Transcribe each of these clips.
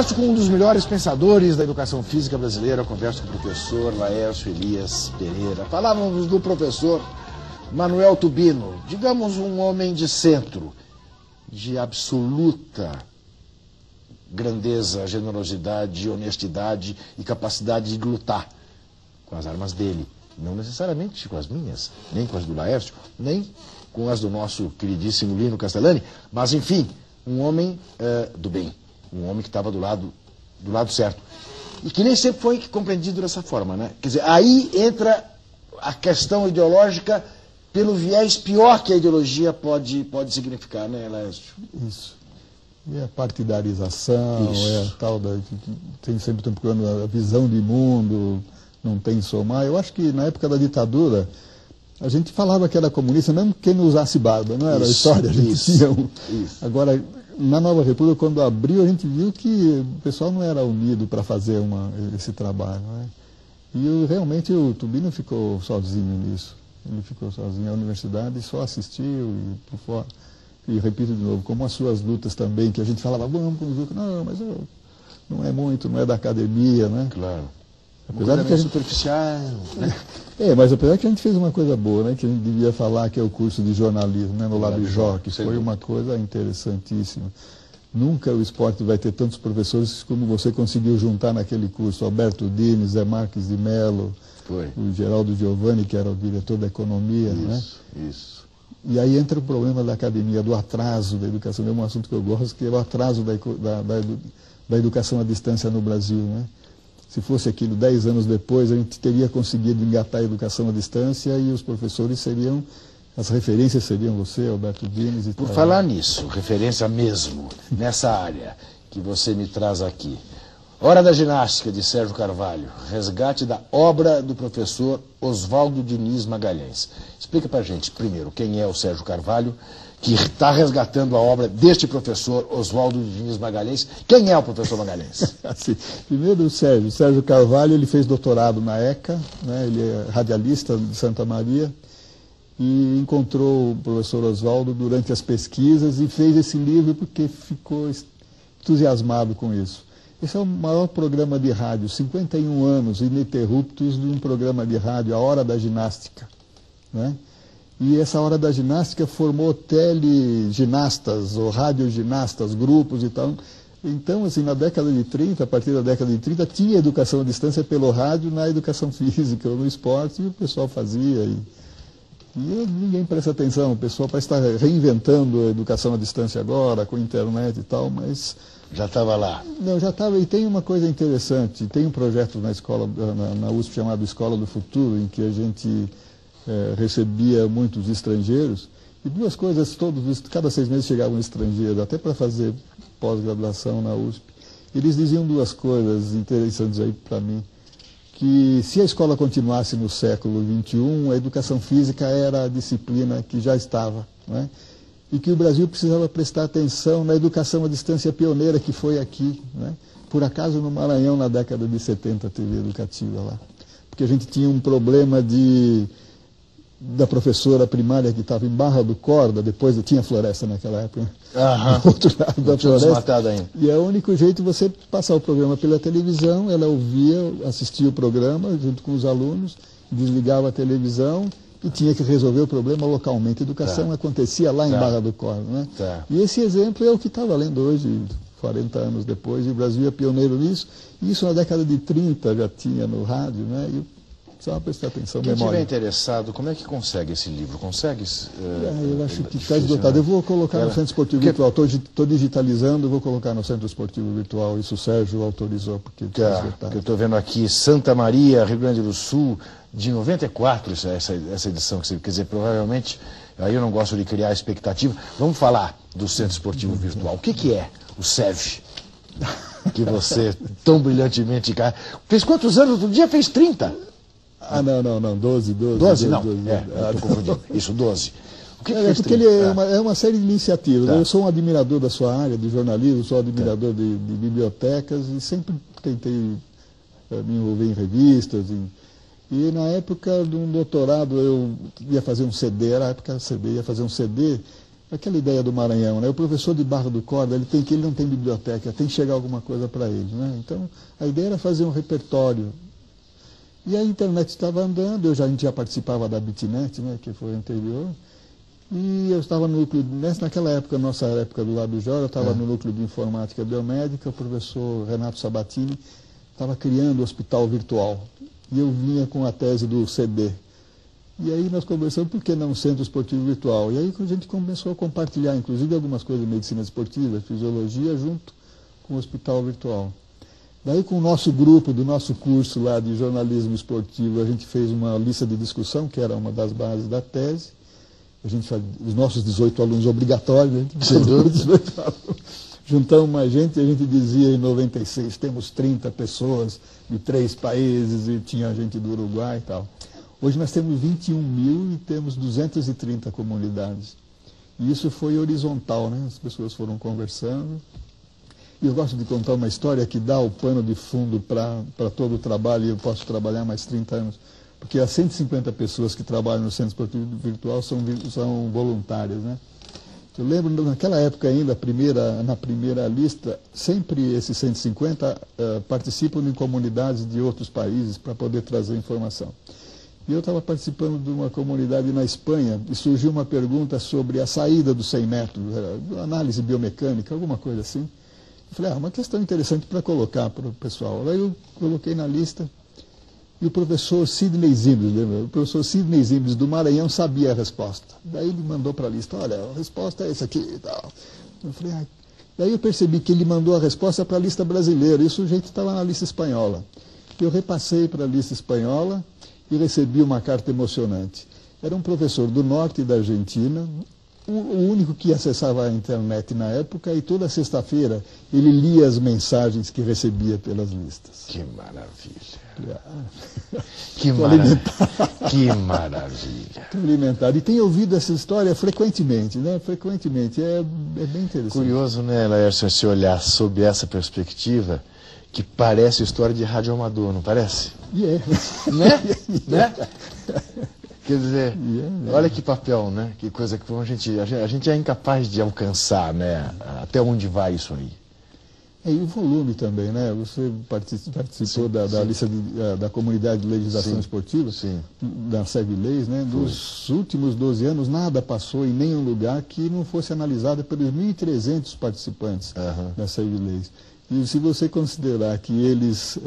Converso com um dos melhores pensadores da educação física brasileira, converso com o professor Laércio Elias Pereira. Falávamos do professor Manuel Tubino, digamos um homem de centro, de absoluta grandeza, generosidade, honestidade e capacidade de lutar com as armas dele. Não necessariamente com as minhas, nem com as do Laércio, nem com as do nosso queridíssimo Lino Castellani, mas enfim, um homem do bem, um homem que estava do lado certo. E que nem sempre foi compreendido dessa forma, né? Quer dizer, aí entra a questão ideológica pelo viés pior que a ideologia pode significar, né, Laércio? Isso. E a partidarização, é a tal da... Tem sempre procurando a visão de mundo, não tem somar. Eu acho que na época da ditadura, a gente falava que era comunista, mesmo que não usasse barba, não era a história, a gente tinha um... Agora, na Nova República, quando abriu, a gente viu que o pessoal não era unido para fazer esse trabalho, né? E realmente o Tubino ficou sozinho nisso. Ele ficou sozinho, a universidade só assistiu e por fora. E repito de novo, como as suas lutas também, que a gente falava, vamos com o Juca, não, mas não é muito, não é da academia, né? Claro. Apesar de que a gente... superficial, né? Mas apesar que a gente fez uma coisa boa, né? Que a gente devia falar que é o curso de jornalismo, né? No Labjó, que foi uma coisa interessantíssima. Nunca o esporte vai ter tantos professores como você conseguiu juntar naquele curso. Alberto Dines, Zé Marques de Mello, o Geraldo Giovanni, que era o diretor da economia, né? Isso. E aí entra o problema da academia, do atraso da educação. É um assunto que eu gosto, que é o atraso da educação à distância no Brasil, né? Se fosse aquilo 10 anos depois, a gente teria conseguido engatar a educação à distância e os professores seriam, as referências seriam você, Alberto Dines e tal. Por falar nisso, referência mesmo, nessa área que você me traz aqui. Hora da Ginástica, de Sérgio Carvalho, resgate da obra do professor Oswaldo Diniz Magalhães. Explica pra gente, primeiro, quem é o Sérgio Carvalho, que está resgatando a obra deste professor Oswaldo Diniz Magalhães. Quem é o professor Magalhães? Assim, primeiro o Sérgio Carvalho, ele fez doutorado na ECA, né? Ele é radialista de Santa Maria, e encontrou o professor Oswaldo durante as pesquisas e fez esse livro porque ficou entusiasmado com isso. Esse é o maior programa de rádio, 51 anos ininterruptos de um programa de rádio, a Hora da Ginástica, né? E essa Hora da Ginástica formou teleginastas ou radioginastas, grupos e tal. Então, assim, na década de 30, a partir da década de 30, tinha educação à distância pelo rádio na educação física ou no esporte, e o pessoal fazia. E ninguém presta atenção, o pessoal parece estar reinventando a educação à distância agora, com a internet e tal, mas... Já estava lá. Não, já estava. E tem uma coisa interessante, tem um projeto na escola, na USP chamado Escola do Futuro, em que a gente recebia muitos estrangeiros, e duas coisas, cada 6 meses chegava um estrangeiro, até para fazer pós-graduação na USP. Eles diziam duas coisas interessantes aí para mim, que se a escola continuasse no século XXI, a educação física era a disciplina que já estava, né? E que o Brasil precisava prestar atenção na educação à distância pioneira que foi aqui, né? Por acaso no Maranhão, na década de 70, teve educativa lá. Porque a gente tinha um problema da professora primária que estava em Barra do Corda, depois tinha floresta naquela época, né? Do outro lado da floresta. Ainda. E é o único jeito de você passar o programa pela televisão, ela ouvia, assistia o programa junto com os alunos, desligava a televisão, e tinha que resolver o problema localmente. A educação acontecia lá em Barra do Corda, né? E esse exemplo é o que está valendo hoje, 40 anos depois, e o Brasil é pioneiro nisso. Isso na década de 30 já tinha no rádio, né? E precisava prestar atenção. Quem estiver interessado, como é que consegue esse livro? Consegue? Eu acho que está esgotado. Eu vou colocar no Centro Esportivo Virtual. Estou digitalizando, vou colocar no Centro Esportivo Virtual. Isso o Sérgio autorizou, porque está esgotado. Eu estou vendo aqui, Santa Maria, Rio Grande do Sul, de 94, essa edição. Quer dizer, provavelmente, aí eu não gosto de criar expectativa. Vamos falar do Centro Esportivo Virtual. O que é o SEV? Que você tão brilhantemente... Fez quantos anos? Outro dia fez 30. Não, 12. 12, não. Estou confundindo. Isso, 12. O que fez porque 30? ele é uma série de iniciativas. Eu sou um admirador da sua área, do jornalismo, sou admirador de bibliotecas e sempre tentei me envolver em revistas. E na época de um doutorado eu ia fazer um CD, era a época do CD, ia fazer um CD aquela ideia do Maranhão, né? O professor de Barra do Corda, ele não tem biblioteca, tem que chegar alguma coisa para ele, né? Então, a ideia era fazer um repertório. E a internet estava andando, a gente já participava da Bitnet, né, que foi anterior, e eu estava no núcleo, naquela época, nossa época do Lábio Jóia, eu estava no núcleo de informática biomédica, o professor Renato Sabatini estava criando o hospital virtual, e eu vinha com a tese do CD. E aí nós conversamos, por que não centro esportivo virtual? E aí a gente começou a compartilhar, inclusive, algumas coisas de medicina esportiva, fisiologia, junto com o hospital virtual. Daí, com o nosso grupo, do nosso curso lá de jornalismo esportivo, a gente fez uma lista de discussão, que era uma das bases da tese. A gente faz, os nossos 18 alunos obrigatórios, a gente precisou 18 alunos. Juntamos mais gente e a gente dizia em 96, temos 30 pessoas de 3 países e tinha gente do Uruguai e tal. Hoje nós temos 21 mil e temos 230 comunidades. E isso foi horizontal, né? As pessoas foram conversando. E eu gosto de contar uma história que dá o pano de fundo para todo o trabalho, e eu posso trabalhar mais 30 anos, porque as 150 pessoas que trabalham no Centro Esportivo Virtual são voluntárias, né? Eu lembro, naquela época ainda, na primeira lista, sempre esses 150 participam em comunidades de outros países para poder trazer informação. E eu estava participando de uma comunidade na Espanha e surgiu uma pergunta sobre a saída dos 100 metros, análise biomecânica, alguma coisa assim. Eu falei, uma questão interessante para colocar para o pessoal. Aí eu coloquei na lista e o professor Sidney Zimbres, o professor Sidney Zimbres do Maranhão sabia a resposta. Daí ele mandou para a lista, olha, a resposta é essa aqui e tal. Eu falei, daí eu percebi que ele mandou a resposta para a lista brasileira e o sujeito estava na lista espanhola. Eu repassei para a lista espanhola e recebi uma carta emocionante. Era um professor do norte da Argentina, o único que acessava a internet na época, e toda sexta-feira ele lia as mensagens que recebia pelas listas. Que maravilha. Que maravilha. Que maravilha. Alimentado. E tem ouvido essa história frequentemente, né? Frequentemente. É bem interessante. Curioso, né, Laércio, se olhar sob essa perspectiva, que parece história de rádio amador, não parece? Né? Quer dizer, olha que papel, né? Que coisa que a gente é incapaz de alcançar, né? Até onde vai isso aí? E o volume também, né? Você participou da lista da Comunidade de Legislação Esportiva, da SEG-Leis, né? Dos últimos 12 anos, nada passou em nenhum lugar que não fosse analisada pelos 1.300 participantes da SEG-Leis. E se você considerar que eles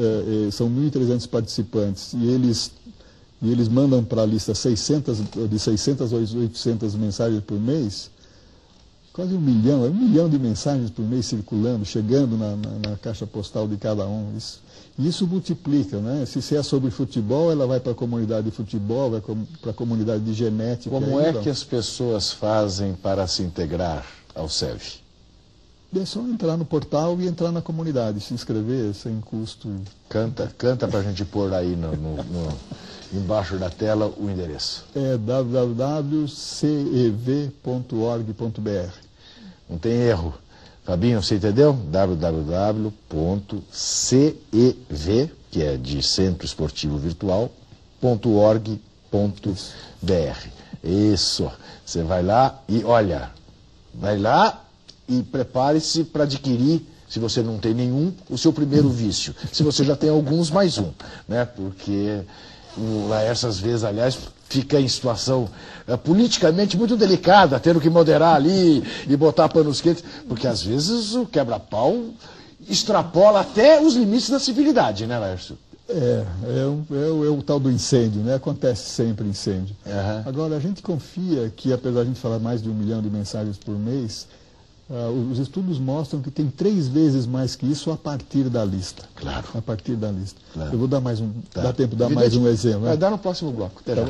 são 1.300 participantes e eles mandam para a lista de 600 a 800 mensagens por mês, quase 1 milhão de mensagens por mês circulando, chegando na caixa postal de cada um. Isso multiplica, né? Se é sobre futebol, ela vai para a comunidade de futebol, vai para a comunidade de genética. Como é que as pessoas fazem para se integrar ao SEV? É só entrar no portal e entrar na comunidade, se inscrever sem custo. Canta para a gente pôr aí embaixo da tela o endereço. É www.cev.org.br. Não tem erro. Fabinho, você entendeu? www.cev, que é de Centro Esportivo Virtual.org.br. Isso. Você vai lá e olha, e prepare-se para adquirir, se você não tem nenhum, o seu primeiro vício. Se você já tem alguns, mais um, né? Porque o Laércio, às vezes, aliás, fica em situação politicamente muito delicada, tendo que moderar ali e botar panos quentes, porque às vezes o quebra-pau extrapola até os limites da civilidade, né, Laércio? É o tal do incêndio, né? Acontece sempre incêndio. Agora, a gente confia que, apesar de a gente falar mais de 1 milhão de mensagens por mês, os estudos mostram que tem 3 vezes mais que isso a partir da lista. Claro. A partir da lista. Claro. Eu vou dar mais um, dá tempo de dar mais um exemplo. Vai dar no próximo bloco. Até já.